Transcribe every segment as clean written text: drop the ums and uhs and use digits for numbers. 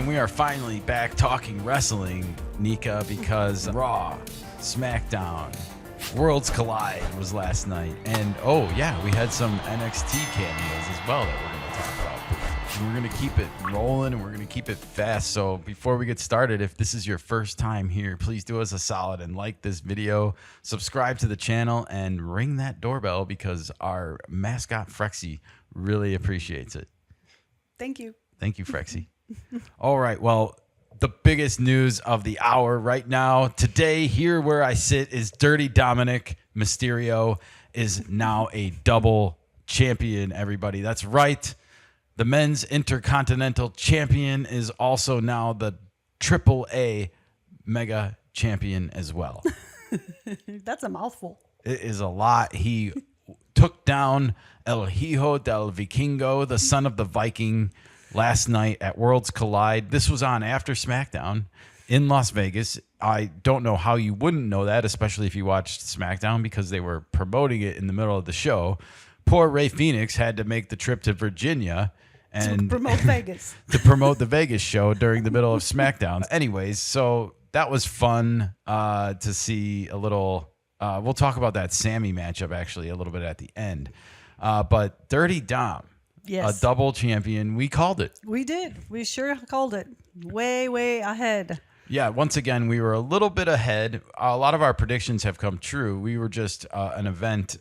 and we are finally back talking wrestling, Nika, because Raw, SmackDown, Worlds Collide was last night. And, oh, yeah, we had some NXT cameos as well that we're going to talk about. And we're going to keep it rolling, and we're going to keep it fast. So before we get started, if this is your first time here, please do us a solid and like this video, subscribe to the channel, and ring that doorbell because our mascot, Frexy, really appreciates it. Thank you. Thank you, Frexy. All right, well, the biggest news of the hour right now, today, here where I sit, is Dirty Dominik Mysterio is now a double champion, everybody. That's right. The men's Intercontinental champion is also now the AAA Mega Champion as well. That's a mouthful. It is a lot. He took down El Hijo del Vikingo, the son of the Viking, last night at Worlds Collide. This was on after SmackDown in Las Vegas. I don't know how you wouldn't know that, especially if you watched SmackDown, because they were promoting it in the middle of the show. Poor Rey Fenix had to make the trip to Virginia and to promote Vegas. to promote the Vegas show during the middle of SmackDown. Anyways, so that was fun to see a little. We'll talk about that Sami matchup actually a little bit at the end. But Dirty Dom, Yes. a double champion. We called it. We did. We sure called it. Way, way ahead. Yeah, once again, we were a little bit ahead. A lot of our predictions have come true. We were just an event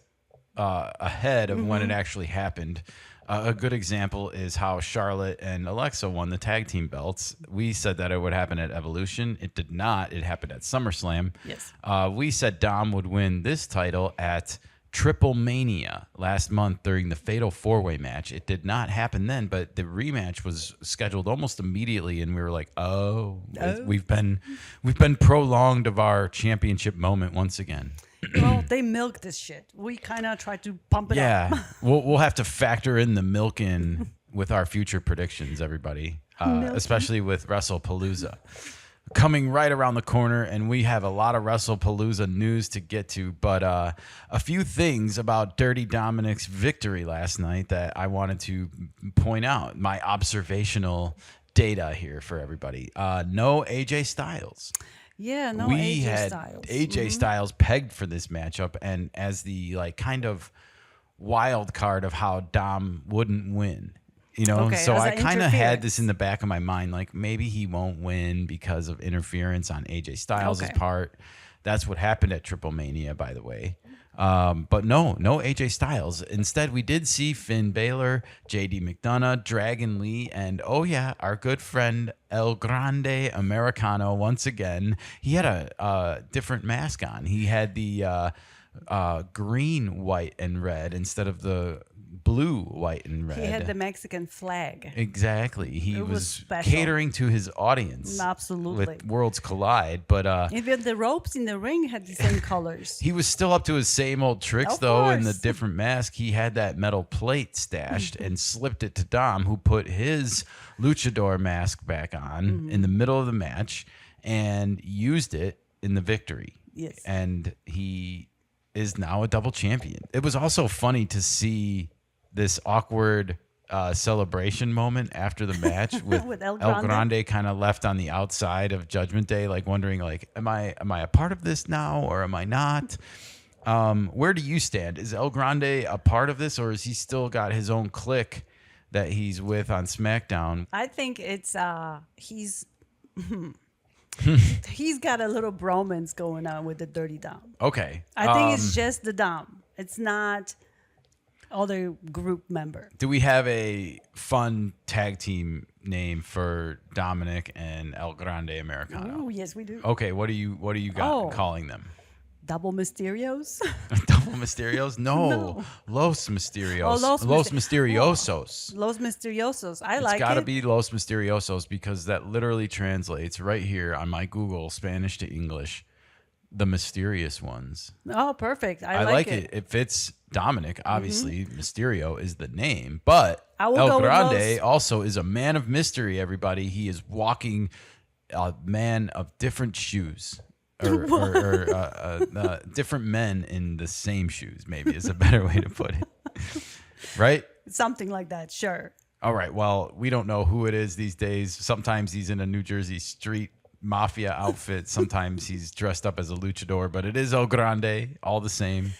ahead of when it actually happened. A good example is how Charlotte and Alexa won the tag team belts. We said that it would happen at Evolution. It did not. It happened at SummerSlam. Yes. We said Dom would win this title at Triple Mania last month during the Fatal 4-Way match. It did not happen then, but the rematch was scheduled almost immediately, and we were like, we've been prolonged of our championship moment once again. Well, they milked this shit. We kind of tried to pump it up. Yeah, we'll have to factor in the milk in with our future predictions, everybody, especially with Wrestlepalooza coming right around the corner, and we have a lot of Wrestlepalooza news to get to. But a few things about Dirty Dominik's victory last night that I wanted to point out. My observational data here for everybody. No AJ Styles. Yeah, no we AJ had Styles. AJ Styles pegged for this matchup, and as the kind of wild card of how Dom wouldn't win, Okay, so as I an kind of had interference. this in the back of my mind, like maybe he won't win because of interference on AJ Styles' part. That's what happened at Triple Mania, by the way. But no AJ Styles. Instead, we did see Finn Balor, JD McDonough, Dragon Lee, and our good friend El Grande Americano once again. He had a different mask on. He had the green, white, and red instead of the blue, white, and red. He had the Mexican flag. Exactly. He It was was special. catering to his audience. Absolutely. With Worlds Collide, but Even the ropes in the ring had the same colors. he was still up to his same old tricks, Of though, in the course. different mask. He had that metal plate stashed and slipped it to Dom, who put his luchador mask back on in the middle of the match and used it in the victory. Yes. And he is now a double champion. It was also funny to see this awkward celebration moment after the match with, With El El Grande. Grande kind of left on the outside of Judgment Day, like wondering, like, am I a part of this now or am I not? Where do you stand? Is El Grande a part of this, or has he still got his own clique that he's with on SmackDown? I think it's he's he's got a little bromance going on with the Dirty Dom. Okay. I think it's just the Dom. It's not other group member. Do we have a fun tag team name for Dominik and El Grande Americano? Oh, yes, we do. Okay, what do you got calling them? Double Mysterios. Double Mysterios? No. No. Los Mysterios. Oh, Los Misteriosos. Los Misteriosos. I It's like got to it. be Los Misteriosos because that literally translates right here on my Google Spanish to English. The mysterious ones. Oh, perfect. I like it. it. It fits Dominik. Obviously, Mysterio is the name, but I will El go with Grande Los. also is a man of mystery, everybody. He is walking a man of different shoes. Or different men in the same shoes, maybe is a better way to put it. Right? Something like that, sure. All right. Well, we don't know who it is these days. Sometimes he's in a New Jersey street mafia outfit. Sometimes he's dressed up as a luchador, but it is El Grande, all the same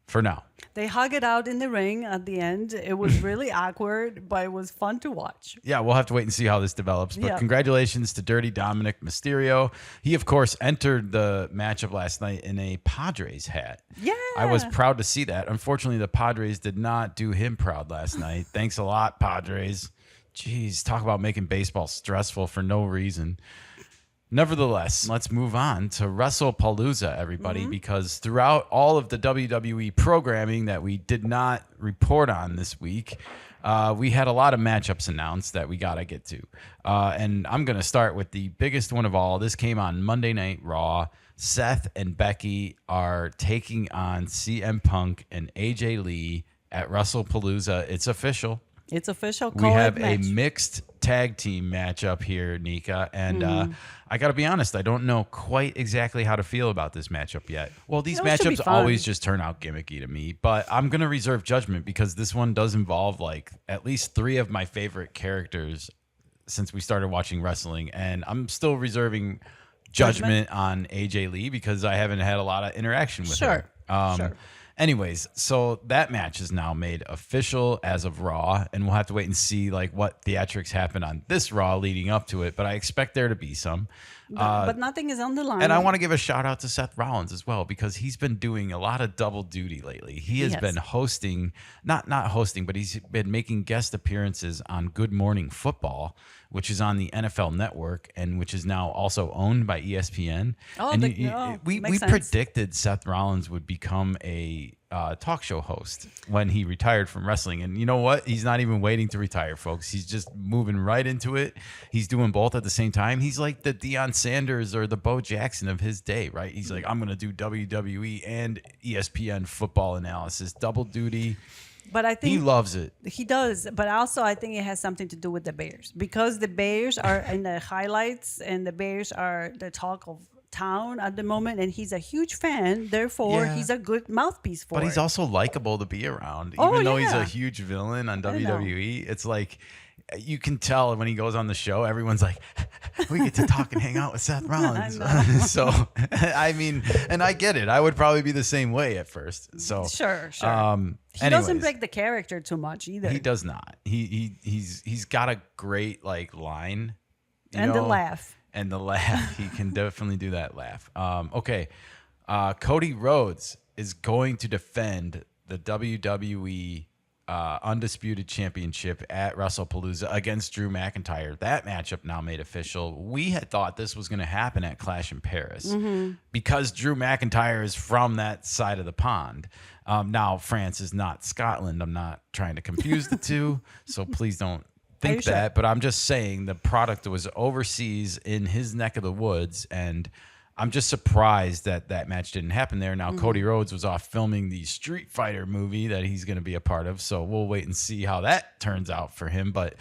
for now. They hug it out in the ring at the end. It was really awkward, but it was fun to watch. Yeah, we'll have to wait and see how this develops. But congratulations to Dirty Dominik Mysterio. He, of course, entered the matchup last night in a Padres hat. Yeah. I was proud to see that. Unfortunately, the Padres did not do him proud last night. Thanks a lot, Padres. Jeez, talk about making baseball stressful for no reason. Nevertheless, let's move on to Wrestlepalooza, everybody, because throughout all of the WWE programming that we did not report on this week, we had a lot of matchups announced that we got to get to. And I'm going to start with the biggest one of all. This came on Monday Night Raw. Seth and Becky are taking on CM Punk and AJ Lee at Wrestlepalooza. It's official. It's official. We have a mixed tag team matchup here, Nika. And I got to be honest, I don't know quite exactly how to feel about this matchup yet. Well, these matchups always just turn out gimmicky to me. But I'm going to reserve judgment because this one does involve like at least 3 of my favorite characters since we started watching wrestling. And I'm still reserving judgment on AJ Lee because I haven't had a lot of interaction with her. Sure. Anyways, so that match is now made official as of Raw, and we'll have to wait and see like what theatrics happen on this Raw leading up to it. But I expect there to be some. But nothing is on the line. And I want to give a shout out to Seth Rollins as well because he's been doing a lot of double duty lately. He has been hosting, not hosting, but he's been making guest appearances on Good Morning Football, which is on the NFL Network and which is now also owned by ESPN. Oh, and we predicted Seth Rollins would become a talk show host when he retired from wrestling. And you know what? He's not even waiting to retire, folks. He's just moving right into it. He's doing both at the same time. He's like the Deion Sanders or the Bo Jackson of his day, right? He's like, I'm going to do WWE and ESPN football analysis, double duty. But I think he loves it. He does. But also, I think it has something to do with the Bears because the Bears are in the highlights and the Bears are the talk of town at the moment. And he's a huge fan. Therefore, he's a good mouthpiece for it. But he's also likable to be around. Even though he's a huge villain on WWE, it's like you can tell when he goes on the show, everyone's like, we get to talk and hang out with Seth Rollins. So, I mean, and I get it. I would probably be the same way at first. So Sure. He anyways, doesn't break the character too much either. He does not. He's got a great like line. And the laugh. And the laugh. He can definitely do that laugh. Okay. Cody Rhodes is going to defend the WWE Undisputed Championship at Wrestlepalooza against Drew McIntyre. That matchup now made official. We had thought this was going to happen at Clash in Paris because Drew McIntyre is from that side of the pond. Now, France is not Scotland. I'm not trying to confuse the two, so please don't think that. Sure? But I'm just saying the product was overseas in his neck of the woods, and I'm just surprised that that match didn't happen there. Now, Cody Rhodes was off filming the Street Fighter movie that he's going to be a part of, so we'll wait and see how that turns out for him. But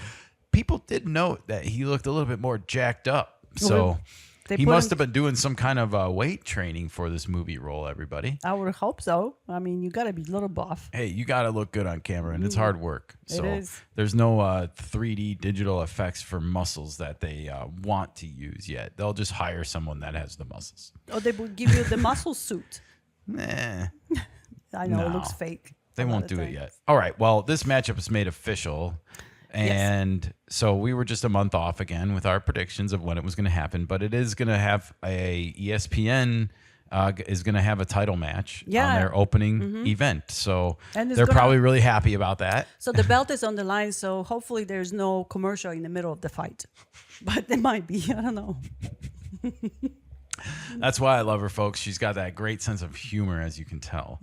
people did note that he looked a little bit more jacked up, so he must have been doing some kind of weight training for this movie role, everybody. I would hope so. I mean, you got to be a little buff. Hey, you got to look good on camera, and it's hard work. So there's no 3D digital effects for muscles that they want to use yet. They'll just hire someone that has the muscles. Oh, they would give you the muscle suit. Nah. I know, it looks fake. They won't do it yet. All right, well, this matchup is made official. And so we were just a month off again with our predictions of when it was going to happen, but it is going to have a ESPN is going to have a title match on their opening event. So they're probably really happy about that. So the belt is on the line. So hopefully there's no commercial in the middle of the fight, but there might be. I don't know. That's why I love her, folks. She's got that great sense of humor, as you can tell.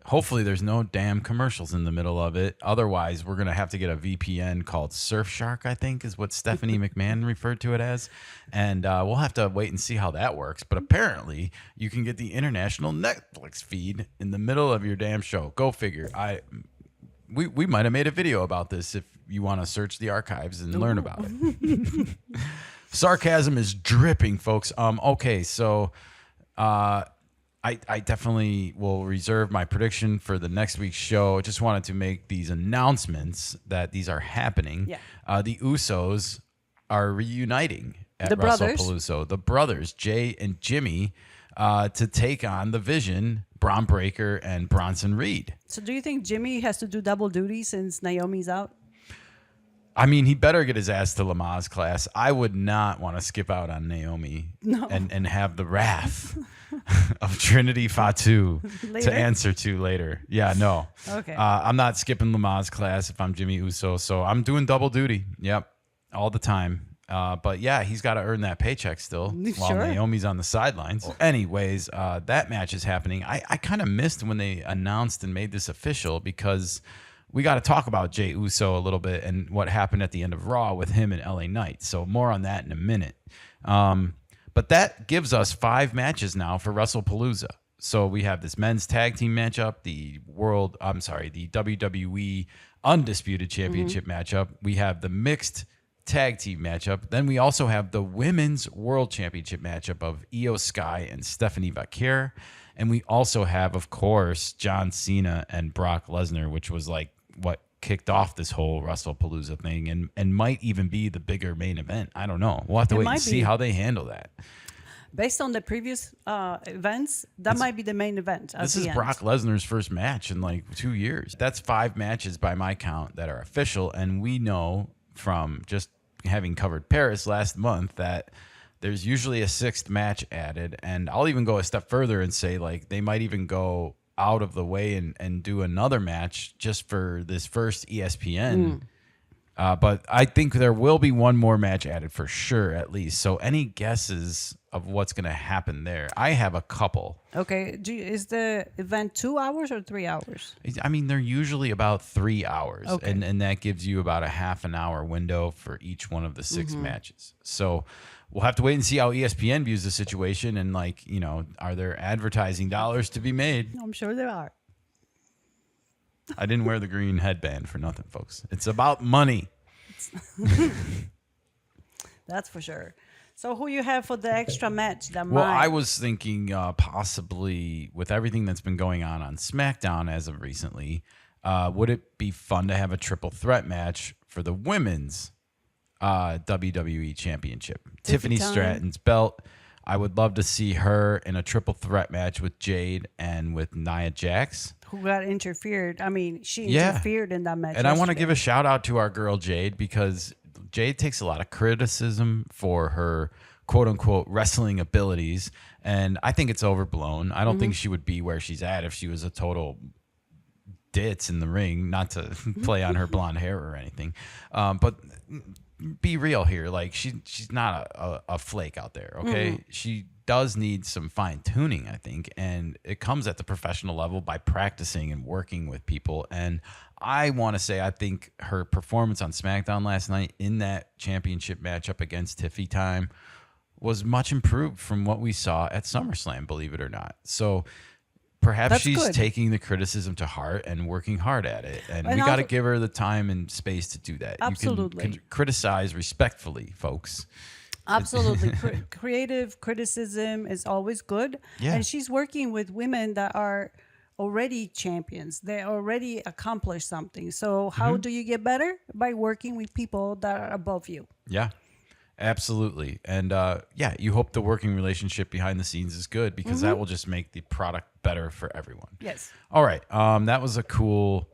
Hopefully there's no damn commercials in the middle of it. Otherwise, we're going to have to get a VPN called Surfshark, I think is what Stephanie McMahon referred to it as. And we'll have to wait and see how that works. But apparently, you can get the international Netflix feed in the middle of your damn show. Go figure. We might have made a video about this if you want to search the archives and learn about it. Sarcasm is dripping, folks. Okay, so I definitely will reserve my prediction for the next week's show. Just wanted to make these announcements that these are happening. Yeah. The Usos are reuniting at The brothers. Wrestlepalooza. The brothers, Jay and Jimmy, to take on the Vision, Braun Breaker, and Bronson Reed. So do you think Jimmy has to do double duty since Naomi's out? I mean, he better get his ass to Lamaze class. I would not want to skip out on Naomi and have the wrath of Trinity Fatu to answer to later. Yeah, no. Okay. I'm not skipping Lamaze class if I'm Jimmy Uso, so I'm doing double duty. Yep, all the time. But yeah, he's got to earn that paycheck still while Naomi's on the sidelines. Anyways, that match is happening. I kind of missed when they announced and made this official because we got to talk about Jey Uso a little bit and what happened at the end of Raw with him and LA Knight. So more on that in a minute. But that gives us 5 matches now for Wrestlepalooza. So we have this men's tag team matchup, the WWE Undisputed Championship matchup. We have the mixed tag team matchup. Then we also have the women's world championship matchup of Io Sky and Stephanie Vaquer. And we also have, of course, John Cena and Brock Lesnar, which was like what kicked off this whole Wrestlepalooza thing and might even be the bigger main event. I don't know. We'll have to wait and see how they handle that. Based on the previous events, that might be the main event. This is Brock Lesnar's first match in like 2 years. That's 5 matches by my count that are official. And we know from just having covered Paris last month that there's usually a 6th match added. And I'll even go a step further and say like they might even go out of the way and do another match just for this first ESPN. But I think there will be one more match added for sure, at least. So any guesses of what's going to happen there? I have a couple. Okay. Is the event 2 hours or 3 hours? I mean, they're usually about 3 hours. Okay. And that gives you about a half an hour window for each one of the 6 matches. So we'll have to wait and see how ESPN views the situation. And like, you know, are there advertising dollars to be made? I'm sure there are. I didn't wear the green headband for nothing, folks. It's about money. That's for sure. So who you have for the extra match? I was thinking possibly with everything that's been going on SmackDown as of recently, would it be fun to have a triple threat match for the women's WWE Championship? Tiffany Stratton's belt. I would love to see her in a triple threat match with Jade and with Nia Jax. Who got interfered. I mean, she interfered in that match. And I want to give a shout out to our girl Jade because Jade takes a lot of criticism for her quote unquote wrestling abilities. And I think it's overblown. I don't think she would be where she's at if she was a total ditz in the ring, not to play on her blonde hair or anything. But be real here. Like she's not a flake out there. Okay. She does need some fine tuning, I think. And it comes at the professional level by practicing and working with people. And I want to say, I think her performance on SmackDown last night in that championship matchup against Tiffy Time was much improved from what we saw at SummerSlam, believe it or not. So perhaps she's taking the criticism to heart and working hard at it. And we got to give her the time and space to do that. Absolutely. You can criticize respectfully, folks. Absolutely. Creative criticism is always good. Yeah. And she's working with women that are already champions. They already accomplished something. So how do you get better? By working with people that are above you. Yeah. Absolutely. And you hope the working relationship behind the scenes is good because that will just make the product better for everyone. Yes. All right. That was a cool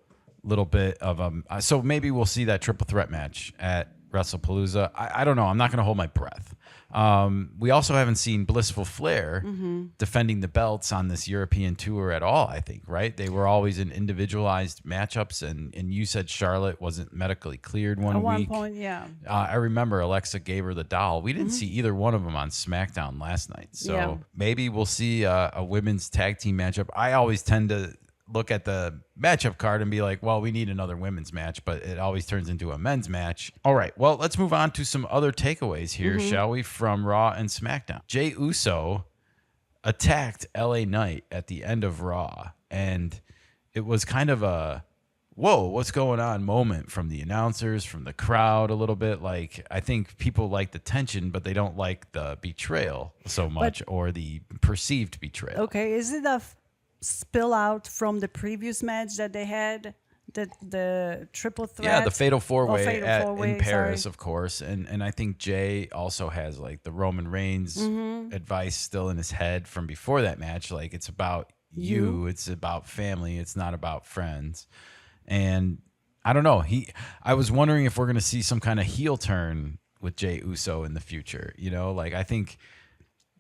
little bit of so maybe we'll see that triple threat match at Wrestlepalooza. I don't know. I'm not going to hold my breath. We also haven't seen Blissful Flair defending the belts on this European tour at all, I think, right? They were always in individualized matchups, and you said Charlotte wasn't medically cleared one week. At one point, yeah. I remember Alexa gave her the doll. We didn't see either one of them on SmackDown last night. So maybe we'll see a women's tag team matchup. I always tend to look at the matchup card and be like, well, we need another women's match, but it always turns into a men's match. All right, well, let's move on to some other takeaways here, shall we, from Raw and SmackDown. Jey Uso attacked LA Knight at the end of Raw, and it was kind of a whoa, what's going on moment from the announcers, from the crowd a little bit. Like, I think people like the tension, but they don't like the betrayal so much, or the perceived betrayal. Okay, is it a spill out from the previous match that they had? The triple threat? Yeah, the fatal four-way, four-way, in Paris, of course. And I think Jay also has like the Roman Reigns advice still in his head from before that match. Like, it's about you, it's about family, it's not about friends. And I don't know. I was wondering if we're going to see some kind of heel turn with Jey Uso in the future. You know, like, I think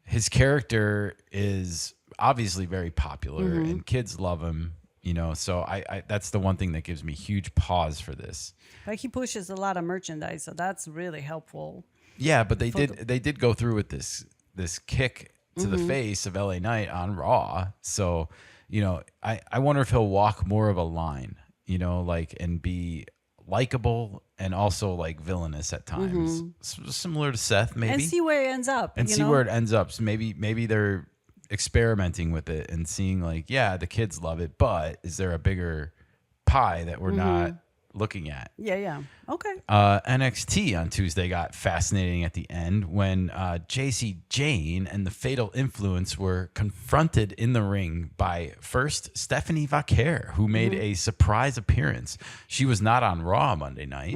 his character is obviously very popular and kids love him. You know, so I that's the one thing that gives me huge pause for this. Like, he pushes a lot of merchandise, so that's really helpful. Yeah, but they did go through with this kick to the face of LA Knight on Raw. So, you know, I wonder if he'll walk more of a line, you know, like, and be likable and also like villainous at times, similar to Seth, maybe, and see where it ends up. And see where it ends up. So maybe they're experimenting with it and seeing, like, yeah, the kids love it, but is there a bigger pie that we're not looking at? Yeah. Okay. NXT on Tuesday got fascinating at the end when JC Jane and the Fatal Influence were confronted in the ring by first Stephanie Vaquer, who made a surprise appearance. She was not on Raw Monday night,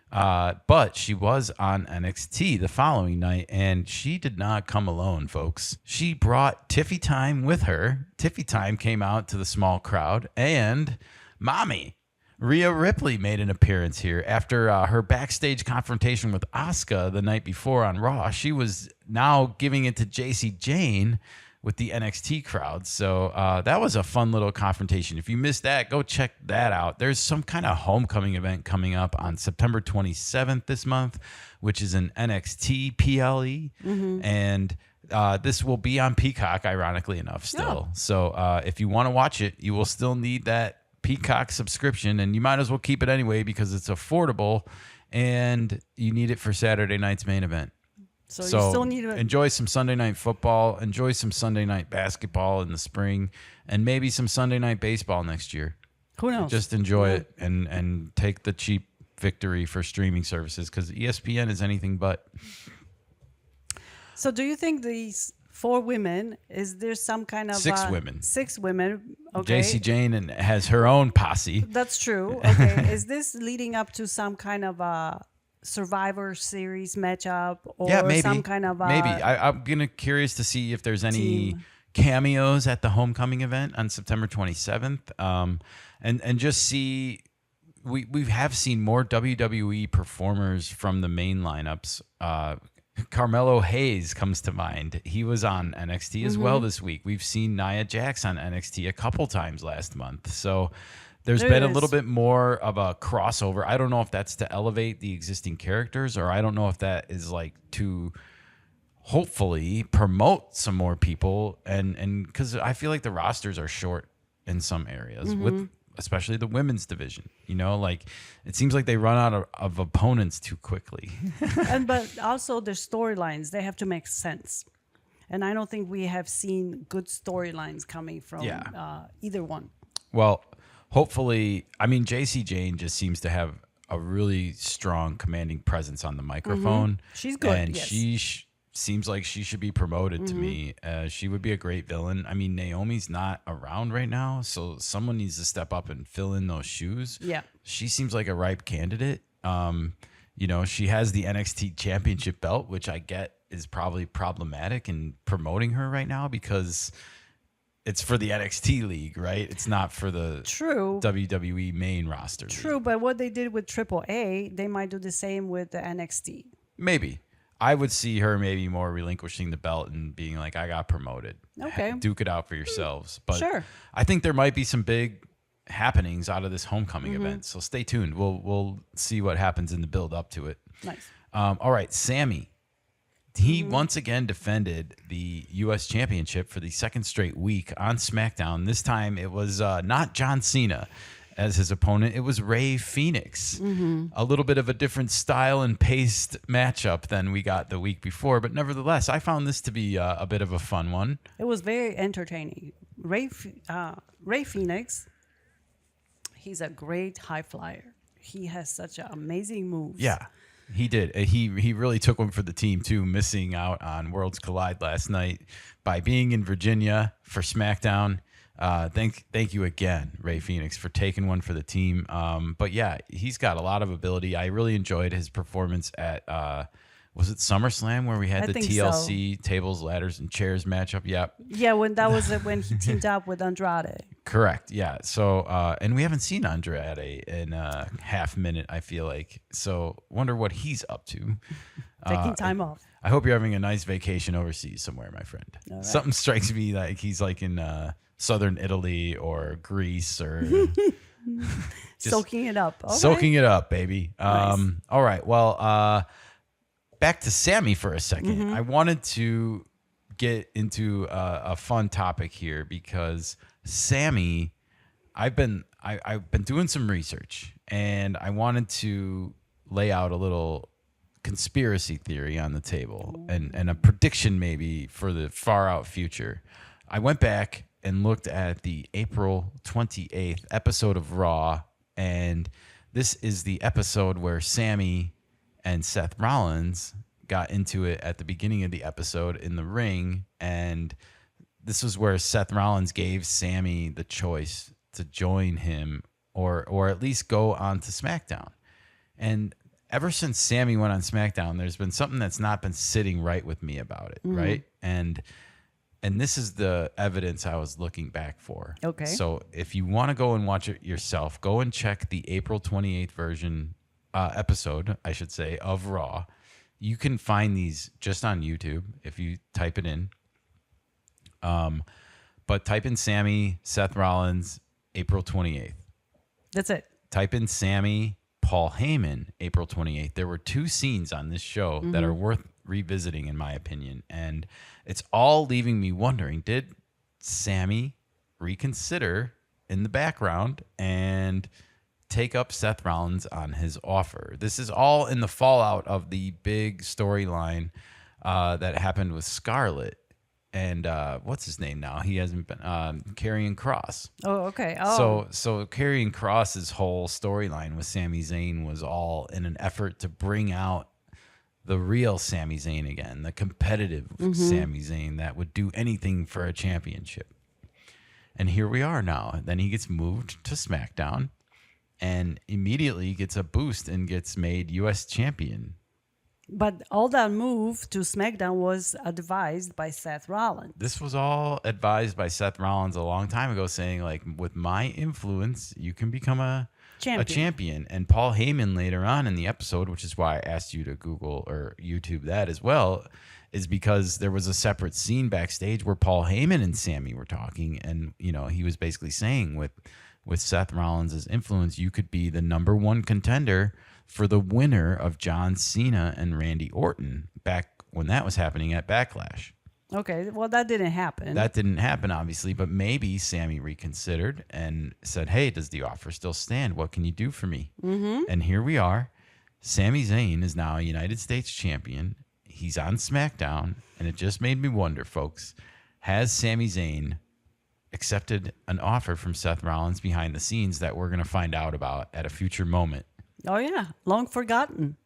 but she was on NXT the following night, and she did not come alone, folks. She brought Tiffy Time with her. Tiffy Time came out to the small crowd, and Mommy Rhea Ripley made an appearance here after her backstage confrontation with Asuka the night before on Raw. She was now giving it to JC Jane with the NXT crowd. So that was a fun little confrontation. If you missed that, go check that out. There's some kind of homecoming event coming up on September 27th this month, which is an NXT PLE. And this will be on Peacock, ironically enough, still. So if you want to watch it, you will still need that Peacock subscription, and you might as well keep it anyway because it's affordable and you need it for Saturday night's main event. So you still need to enjoy some Sunday night football, enjoy some Sunday night basketball in the spring, and maybe some Sunday night baseball next year. Who knows? Just enjoy it and take the cheap victory for streaming services, because ESPN is anything but. So do you think these 4 women, is there some kind of 6 women? 6 women. Okay. JC Jane has her own posse. That's true. Okay. Is this leading up to some kind of a Survivor Series matchup, or maybe. some kind of maybe? I'm curious to see if there's any cameos at the homecoming event on September 27th, and just see. We have seen more WWE performers from the main lineups. Carmelo Hayes comes to mind. He was on NXT as well this week. We've seen Nia Jax on NXT a couple times last month. So there's been a little bit more of a crossover. I don't know if that's to elevate the existing characters, or I don't know if that is like to hopefully promote some more people. And because I feel like the rosters are short in some areas, with especially the women's division. You know, like, it seems like they run out of opponents too quickly. But also the storylines, they have to make sense. And I don't think we have seen good storylines coming from either one. Well, hopefully, I mean, JC Jane just seems to have a really strong, commanding presence on the microphone. She's good, and she seems like she should be promoted to me. She would be a great villain. I mean, Naomi's not around right now, so someone needs to step up and fill in those shoes. Yeah. She seems like a ripe candidate. You know, she has the NXT championship belt, which I get is probably problematic in promoting her right now because it's for the NXT league, right? It's not for the WWE main roster. True, league. But what they did with AAA, they might do the same with the NXT. Maybe. I would see her maybe more relinquishing the belt and being like, I got promoted. Okay. Duke it out for yourselves. But sure. I think there might be some big happenings out of this homecoming event. So stay tuned. We'll see what happens in the build up to it. Nice. All right, Sami. He once again defended the U.S. Championship for the second straight week on SmackDown. This time it was not John Cena as his opponent. It was Rey Fenix. A little bit of a different style and paced matchup than we got the week before. But nevertheless, I found this to be a bit of a fun one. It was very entertaining. Rey Fenix, he's a great high flyer. He has such amazing moves. Yeah, he did. He really took one for the team too, missing out on Worlds Collide last night by being in Virginia for SmackDown. Thank you again, Rey Fenix, for taking one for the team. But yeah, he's got a lot of ability. I really enjoyed his performance at was it SummerSlam where we had the TLC tables, ladders, and chairs matchup? Yep. Yeah, when he teamed up with Andrade. Correct. Yeah. So and we haven't seen Andrade in a half minute, I feel like. So wonder what he's up to. Taking time off. I hope you're having a nice vacation overseas somewhere, my friend. Right. Something strikes me like he's like in southern Italy or Greece or soaking it up. Okay. Soaking it up, baby. Nice. All right. Well, back to Sami for a second. I wanted to get into a fun topic here because Sami, I've been doing some research and I wanted to lay out a little conspiracy theory on the table and a prediction maybe for the far out future. I went back and looked at the April 28th episode of Raw, and this is the episode where Sami and Seth Rollins got into it at the beginning of the episode in the ring, and this was where Seth Rollins gave Sami the choice to join him or at least go on to SmackDown. And ever since Sami went on SmackDown, there's been something that's not been sitting right with me about it, right? And this is the evidence I was looking back for. Okay. So if you want to go and watch it yourself, go and check the April 28th version episode, I should say, of Raw. You can find these just on YouTube if you type it in. But type in Sami, Seth Rollins, April 28th. That's it. Type in Sami, Paul Heyman, April 28th. There were two scenes on this show that are worth revisiting, in my opinion. And it's all leaving me wondering, did Sami reconsider in the background and take up Seth Rollins on his offer? This is all in the fallout of the big storyline that happened with Scarlett and what's his name now? He hasn't been Karrion Kross. Oh, okay. Oh, so Karrion Kross's whole storyline with Sami Zayn was all in an effort to bring out the real Sami Zayn again, the competitive Sami Zayn that would do anything for a championship. And here we are now. Then he gets moved to SmackDown and immediately gets a boost and gets made U.S. champion. But all that move to SmackDown was advised by Seth Rollins. This was all advised by Seth Rollins a long time ago, saying, like, with my influence, you can become a champion. And Paul Heyman later on in the episode, which is why I asked you to Google or YouTube that as well, is because there was a separate scene backstage where Paul Heyman and Sami were talking. And, you know, he was basically saying with Seth Rollins' influence, you could be the number one contender for the winner of John Cena and Randy Orton back when that was happening at Backlash. Okay, well, that didn't happen. That didn't happen, obviously, but maybe Sami reconsidered and said, hey, does the offer still stand? What can you do for me? And here we are. Sami Zayn is now a United States champion. He's on SmackDown, and it just made me wonder, folks, has Sami Zayn accepted an offer from Seth Rollins behind the scenes that we're going to find out about at a future moment? Oh, yeah. Long forgotten.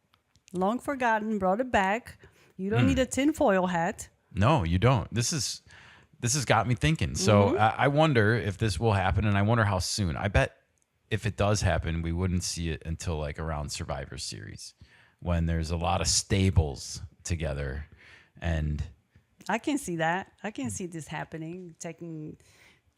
Brought it back. You don't need a tinfoil hat. No, you don't. This has got me thinking. So I wonder if this will happen, and I wonder how soon. I bet if it does happen, we wouldn't see it until like around Survivor Series when there's a lot of stables together. And I can see that. I can see this happening, taking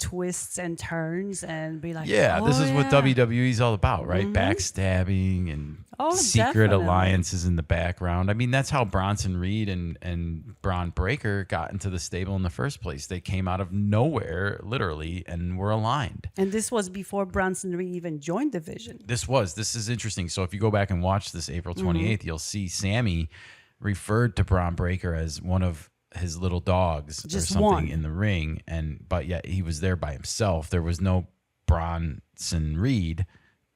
twists and turns and be like, this is what WWE is all about, right? Backstabbing and secret alliances in the background. I mean, that's how Bronson Reed and Braun Breaker got into the stable in the first place. They came out of nowhere, literally, and were aligned. And this was before Bronson Reed even joined the division. This is interesting. So if you go back and watch this April 28th, you'll see Sami referred to Braun Breaker as one of his little dogs just or something one in the ring, but yet he was there by himself. There was no Bronson Reed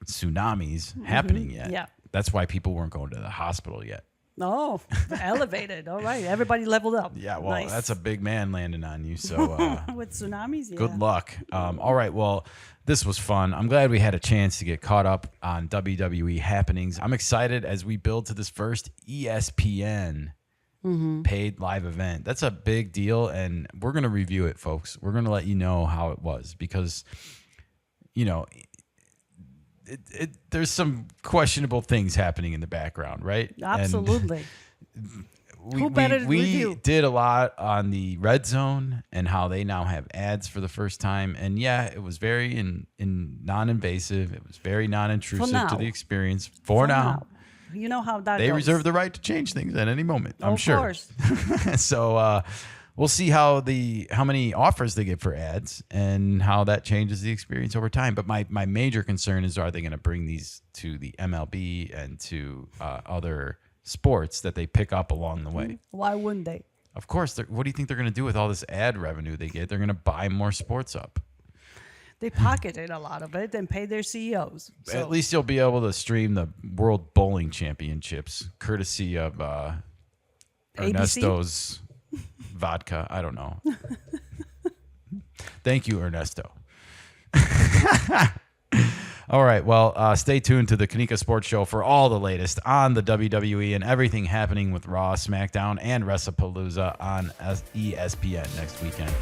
tsunamis happening yet. Yeah, that's why people weren't going to the hospital yet. Oh, elevated. All right. Everybody leveled up. Yeah, well, Nice. that's a big man landing on you. So With tsunamis, yeah. good luck. All right, well, this was fun. I'm glad we had a chance to get caught up on WWE happenings. I'm excited as we build to this first ESPN paid live event. That's a big deal, and we're going to review it, folks. We're going to let you know how it was because, you know, there's some questionable things happening in the background, right? Absolutely. We did a lot on the Red Zone and how they now have ads for the first time. And yeah, it was very non-invasive. It was very non-intrusive to the experience for now. You know how that They goes. reserve the right to change things at any moment, I'm sure. Of course. So we'll see how many offers they get for ads and how that changes the experience over time. But my major concern is, are they going to bring these to the MLB and to other sports that they pick up along the way? Why wouldn't they? Of course. What do you think they're going to do with all this ad revenue they get? They're going to buy more sports up. They pocketed a lot of it and paid their CEOs. So. At least you'll be able to stream the World Bowling Championships courtesy of Ernesto's vodka. I don't know. Thank you, Ernesto. All right. Well, stay tuned to the Kanika Sports Show for all the latest on the WWE and everything happening with Raw, SmackDown, and Wrestlepalooza on ESPN next weekend.